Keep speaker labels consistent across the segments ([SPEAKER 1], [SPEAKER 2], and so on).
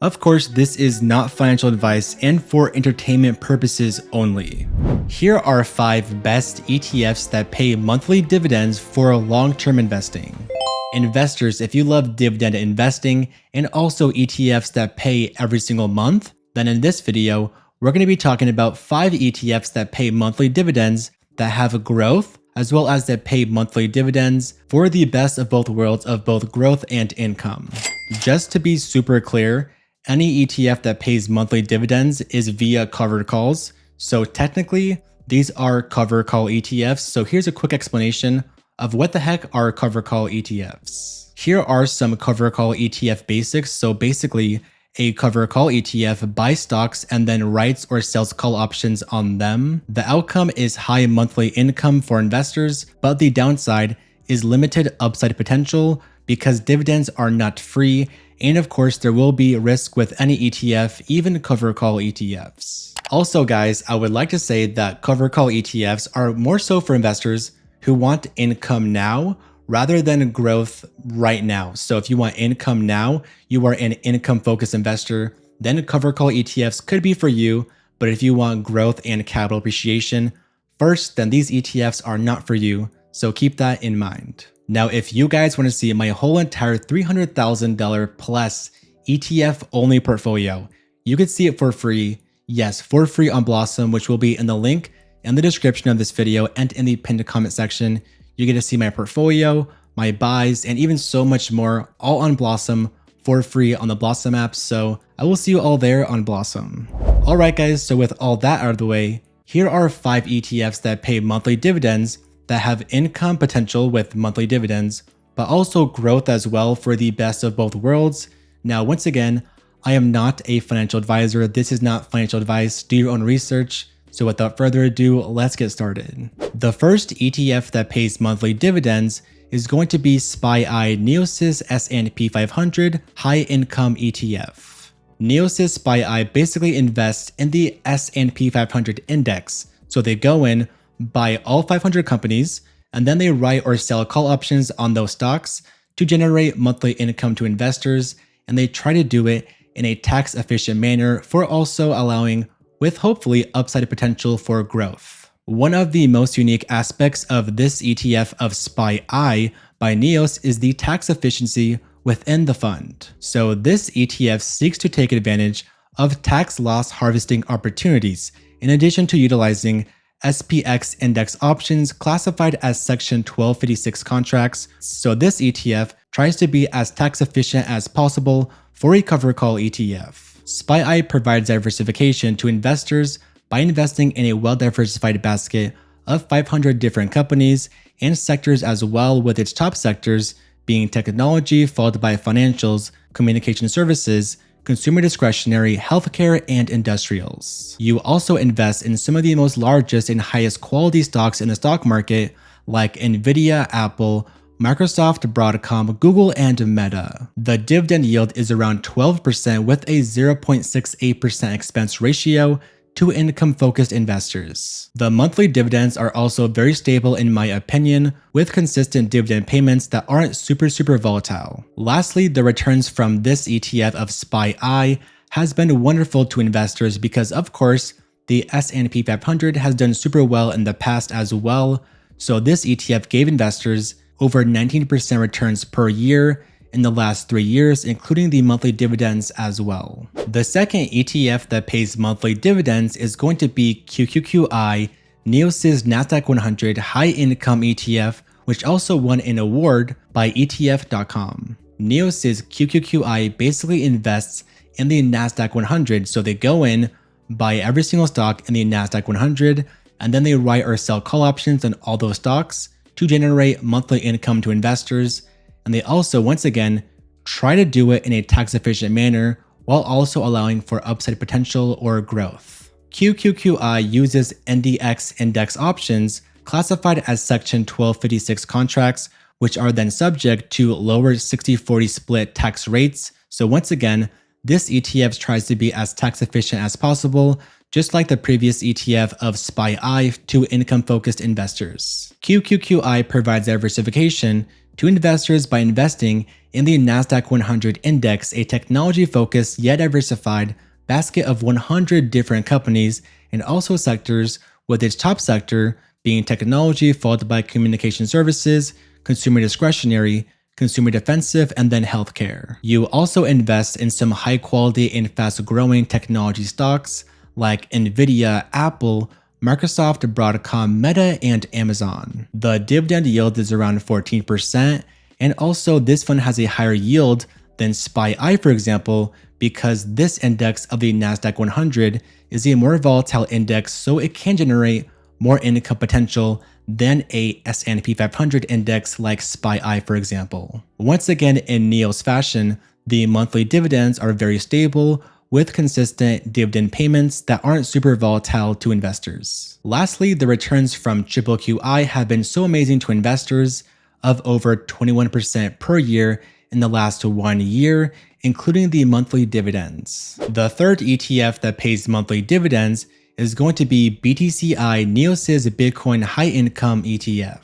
[SPEAKER 1] Of course, this is not financial advice and for entertainment purposes only. Here are 5 best ETFs that pay monthly dividends for long-term investing. Investors, if you love dividend investing and also ETFs that pay every single month, then in this video, we're going to be talking about 5 ETFs that pay monthly dividends that have growth, as well as that pay monthly dividends for the best of both worlds of both growth and income. Just to be super clear, any ETF that pays monthly dividends is via covered calls. So technically, these are covered call ETFs. So here's a quick explanation of what the heck are covered call ETFs. Here are some covered call ETF basics. So basically, a covered call ETF buys stocks and then writes or sells call options on them. The outcome is high monthly income for investors, but the downside is limited upside potential because dividends are not free. And of course, there will be risk with any ETF, even covered call ETFs. Also guys, I would like to say that covered call ETFs are more so for investors who want income now rather than growth right now. So if you want income now, you are an income focused investor, then covered call ETFs could be for you. But if you want growth and capital appreciation first, then these ETFs are not for you. So keep that in mind. Now, if you guys want to see my whole entire $300,000 plus ETF only portfolio, you could see it for free. Yes, for free on Blossom, which will be in the link in the description of this video and in the pinned comment section. You get to see my portfolio, my buys, and even so much more, all on Blossom for free on the Blossom app. So I will see you all there on Blossom. All right, guys. So with all that out of the way, here are 5 ETFs that pay monthly dividends that have income potential with monthly dividends, but also growth as well for the best of both worlds. Now, once again, I am not a financial advisor. This is not financial advice. Do your own research. So without further ado, let's get started. The first ETF that pays monthly dividends is going to be SPY Neosys S&P 500 High Income ETF. Neosys SPY basically invests in the S&P 500 index. So they go in, buy all 500 companies, and then they write or sell call options on those stocks to generate monthly income to investors, and they try to do it in a tax efficient manner for also allowing with hopefully upside potential for growth. One of the most unique aspects of this ETF of SPY by Neos is the tax efficiency within the fund. So this ETF seeks to take advantage of tax loss harvesting opportunities in addition to utilizing SPX index options classified as Section 1256 contracts. So this ETF tries to be as tax efficient as possible for a covered call ETF. SPY provides diversification to investors by investing in a well-diversified basket of 500 different companies and sectors as well, with its top sectors being technology, followed by financials, communication services, consumer discretionary, healthcare, and industrials. You also invest in some of the most largest and highest quality stocks in the stock market like Nvidia, Apple, Microsoft, Broadcom, Google, and Meta. The dividend yield is around 12% with a 0.68% expense ratio to income-focused investors. The monthly dividends are also very stable in my opinion, with consistent dividend payments that aren't super volatile. Lastly, the returns from this ETF of SPY has been wonderful to investors because of course, the S&P 500 has done super well in the past as well. So this ETF gave investors over 19% returns per year in the last 3 years, including the monthly dividends as well. The second ETF that pays monthly dividends is going to be QQQI, Neosys Nasdaq 100 High Income ETF, which also won an award by ETF.com. Neosys QQQI basically invests in the Nasdaq 100, so they go in, buy every single stock in the Nasdaq 100, and then they write or sell call options on all those stocks to generate monthly income to investors. And they also, once again, try to do it in a tax efficient manner while also allowing for upside potential or growth. QQQI uses NDX index options classified as Section 1256 contracts, which are then subject to lower 60-40 split tax rates. So once again, this ETF tries to be as tax efficient as possible, just like the previous ETF of SPY to income-focused investors. QQQI provides diversification to investors by investing in the NASDAQ 100 index, a technology-focused yet diversified basket of 100 different companies and also sectors, with its top sector being technology, followed by communication services, consumer discretionary, consumer defensive, and then healthcare. You also invest in some high quality and fast growing technology stocks like Nvidia, Apple, Microsoft, Broadcom, Meta, and Amazon. The dividend yield is around 14%, and also this fund has a higher yield than SPY-I, for example, because this index of the NASDAQ 100 is a more volatile index, so it can generate more income potential than a S&P 500 index like SPY-I, for example. Once again, in NEO's fashion, the monthly dividends are very stable with consistent dividend payments that aren't super volatile to investors. Lastly, the returns from QQQI have been so amazing to investors of over 21% per year in the last 1 year, including the monthly dividends. The third ETF that pays monthly dividends is going to be BTCI NEOSYS Bitcoin High Income ETF.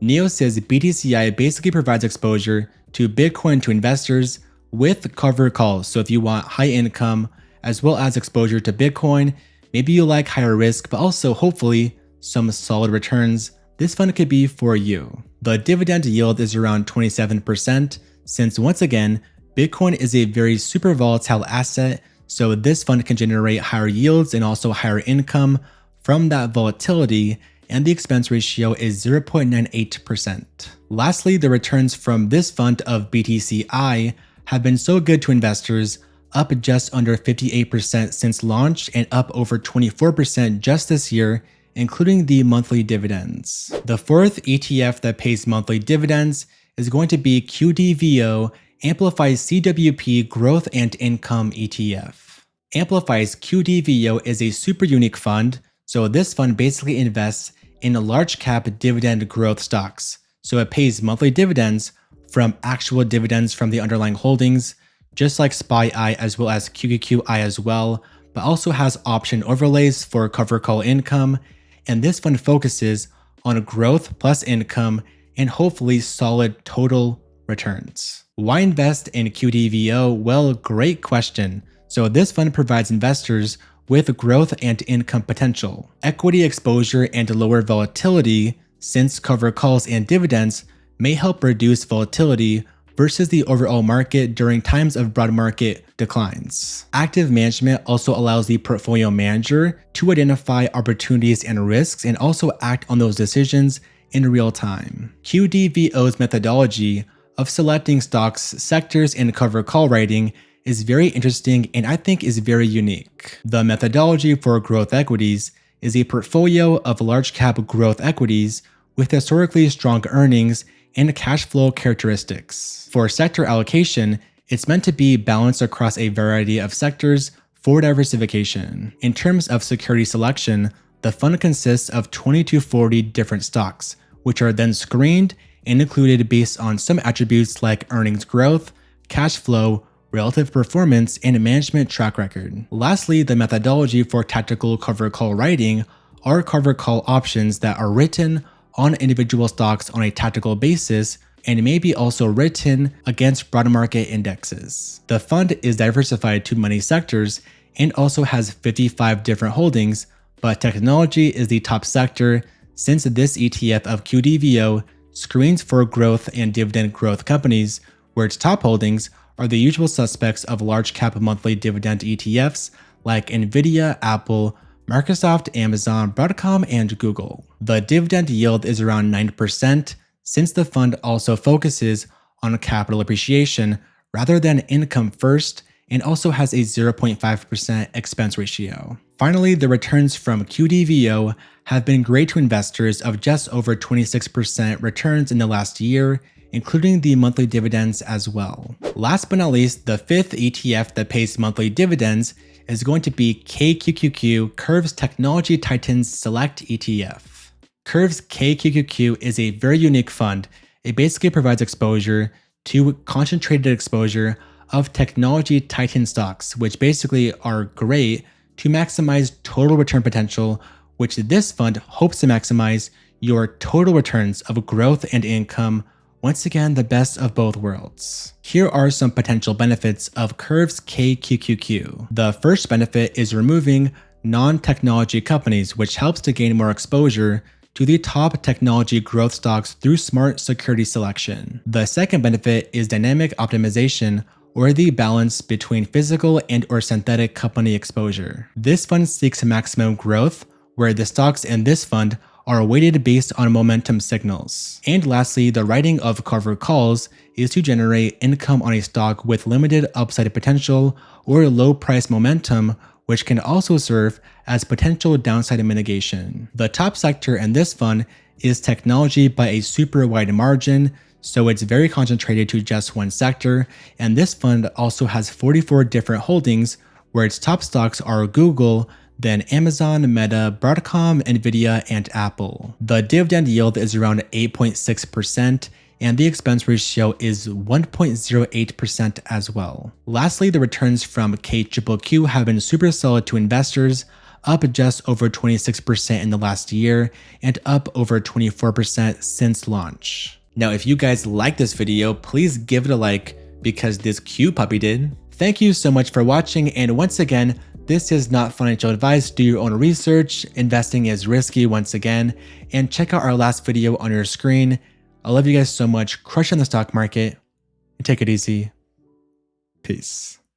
[SPEAKER 1] NEOSYS BTCI basically provides exposure to Bitcoin to investors with covered calls. So if you want high income as well as exposure to Bitcoin, maybe you like higher risk, but also hopefully some solid returns, this fund could be for you. The dividend yield is around 27%, since once again, Bitcoin is a very super volatile asset, so this fund can generate higher yields and also higher income from that volatility, and the expense ratio is 0.98%. Lastly, the returns from this fund of BTCI have been so good to investors, up just under 58% since launch and up over 24% just this year, including the monthly dividends. The fourth ETF that pays monthly dividends is going to be QDVO Amplify's CWP Growth and Income ETF. Amplify's QDVO is a super unique fund, so this fund basically invests in large cap dividend growth stocks. So it pays monthly dividends from actual dividends from the underlying holdings, just like SPY-I as well as QQQI as well, but also has option overlays for cover call income, and this fund focuses on growth plus income and hopefully solid total returns. Why invest in QDVO? Well, great question. So this fund provides investors with growth and income potential, equity exposure, and lower volatility, since cover calls and dividends may help reduce volatility versus the overall market during times of broad market declines. Active management also allows the portfolio manager to identify opportunities and risks and also act on those decisions in real time. QDVO's methodology of selecting stocks, sectors, and cover call writing is very interesting and I think is very unique. The methodology for growth equities is a portfolio of large cap growth equities with historically strong earnings and cash flow characteristics. For sector allocation, it's meant to be balanced across a variety of sectors for diversification. In terms of security selection, the fund consists of 20 to 40 different stocks, which are then screened and included based on some attributes like earnings growth, cash flow, relative performance, and management track record. Lastly, the methodology for tactical cover call writing are cover call options that are written on individual stocks on a tactical basis and may be also written against broad market indexes. The fund is diversified to many sectors and also has 55 different holdings, but technology is the top sector since this ETF of QDVO screens for growth and dividend growth companies, where its top holdings are the usual suspects of large cap monthly dividend ETFs like Nvidia, Apple, Microsoft, Amazon, Broadcom, and Google. The dividend yield is around 9% since the fund also focuses on capital appreciation rather than income first and also has a 0.5% expense ratio. Finally, the returns from QDVO have been great to investors of just over 26% returns in the last year, including the monthly dividends as well. Last but not least, the fifth ETF that pays monthly dividends is going to be KQQQ Curve's Technology Titans Select ETF. Curve's KQQQ is a very unique fund. It basically provides exposure to concentrated exposure of technology titan stocks, which basically are great to maximize total return potential, which this fund hopes to maximize your total returns of growth and income Once again, the best of both worlds. Here are some potential benefits of Curve's KQQQ. The first benefit is removing non-technology companies, which helps to gain more exposure to the top technology growth stocks through smart security selection. The second benefit is dynamic optimization, or the balance between physical and or synthetic company exposure. This fund seeks maximum growth, where the stocks in this fund are weighted based on momentum signals. And lastly, the writing of covered calls is to generate income on a stock with limited upside potential or low price momentum, which can also serve as potential downside mitigation. The top sector in this fund is technology by a super wide margin, so it's very concentrated to just one sector, and this fund also has 44 different holdings where its top stocks are Google, then Amazon, Meta, Broadcom, Nvidia, and Apple. The dividend yield is around 8.6%, and the expense ratio is 1.08% as well. Lastly, the returns from KQQQ have been super solid to investors, up just over 26% in the last year, and up over 24% since launch. Now, if you guys like this video, please give it a like because this cute puppy did. Thank you so much for watching, and once again, this is not financial advice. Do your own research. Investing is risky once again, and check out our last video on your screen. I love you guys so much. Crush on the stock market and take it easy. Peace.